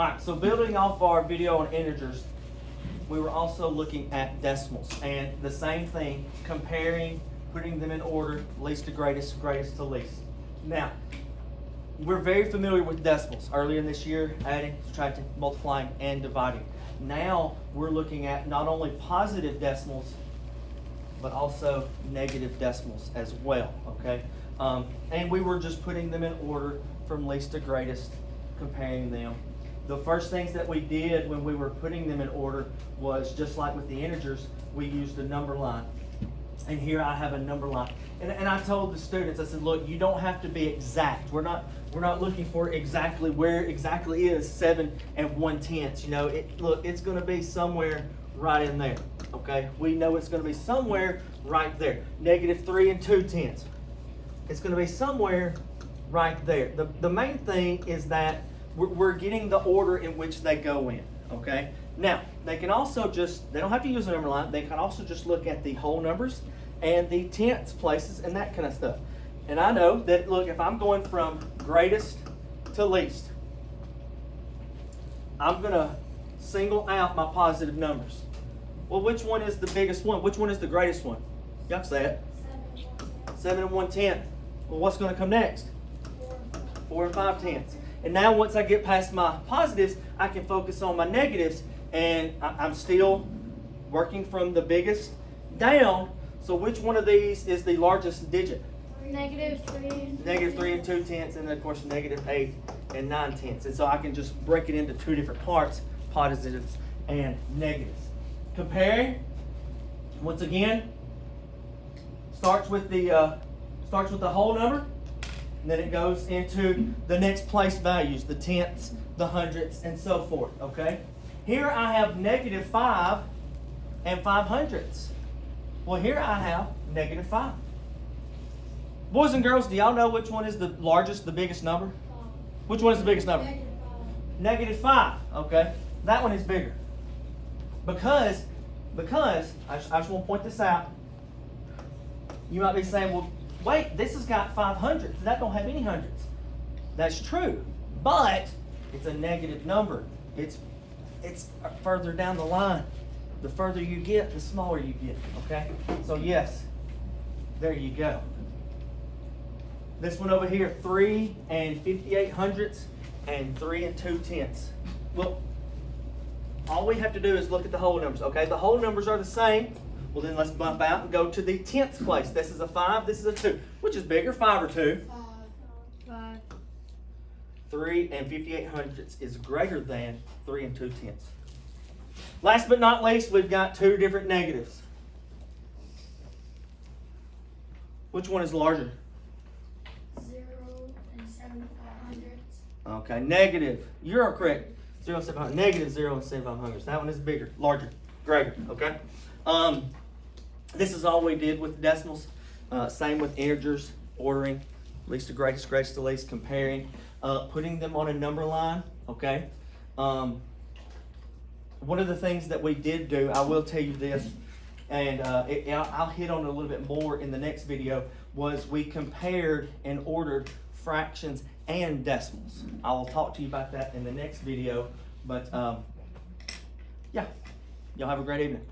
All right, so building off our video on integers, we were also looking at decimals, and the same thing, comparing, putting them in order, least to greatest, greatest to least. Now, we're very familiar with decimals. Earlier in this year, adding, subtracting, multiplying, and dividing. Now, we're looking at not only positive decimals, but also negative decimals as well, okay? And we were just putting them in order from least to greatest, comparing them. The first things that we did when we were putting them in order was, just like with the integers, we used a number line. And here I have a number line. And I told the students, I said, look, you don't have to be exact. We're not looking for exactly where exactly is 7 1/10. You know, look, it's going to be somewhere right in there. Okay? We know it's going to be somewhere right there. -3 2/10. It's going to be somewhere right there. The main thing is that we're getting the order in which they go in. Okay? Now, they can also they don't have to use a number line. They can also just look at the whole numbers and the tenths places and that kind of stuff. And I know that, look, if I'm going from greatest to least, I'm going to single out my positive numbers. Well, which one is the biggest one? Which one is the greatest one? Y'all say it. 7 1/10. Well, what's going to come next? 4 5/10. And now once I get past my positives, I can focus on my negatives, and I'm still working from the biggest down. So which one of these is the largest digit? -3. -3 2/10, and then of course -8 9/10. And so I can just break it into two different parts, positives and negatives. Comparing, once again, starts with the whole number. And then it goes into the next place values, the tenths, the hundredths, and so forth, okay? Here I have -5 and 5/100ths. Well, here I have -5. Boys and girls, do y'all know which one is the largest, the biggest number? Which one is the biggest number? -5, okay? That one is bigger. Because I just want to point this out. You might be saying, well, wait, this has got 500s. That don't have any hundreds. That's true, but it's a negative number. It's further down the line. The further you get, the smaller you get, okay? So yes, there you go. This one over here, 3 58/100ths and 3 2/10. Well, all we have to do is look at the whole numbers, okay? The whole numbers are the same. Well, then let's bump out and go to the tenths place. This is a 5, this is a 2. Which is bigger, 5 or 2? 5. 3 58/100ths is greater than 3 2/10. Last but not least, we've got two different negatives. Which one is larger? 0 and 7/500ths. Okay, negative. You're correct. 0 and 7/500. Negative 0 and 7/500ths. That one is bigger, larger, greater. Okay. This is all we did with decimals. Same with integers, ordering, least to greatest, greatest to least, comparing, putting them on a number line. Okay. One of the things that we did do, I will tell you this, and I'll hit on it a little bit more in the next video, was we compared and ordered fractions and decimals. I will talk to you about that in the next video. But yeah, y'all have a great evening.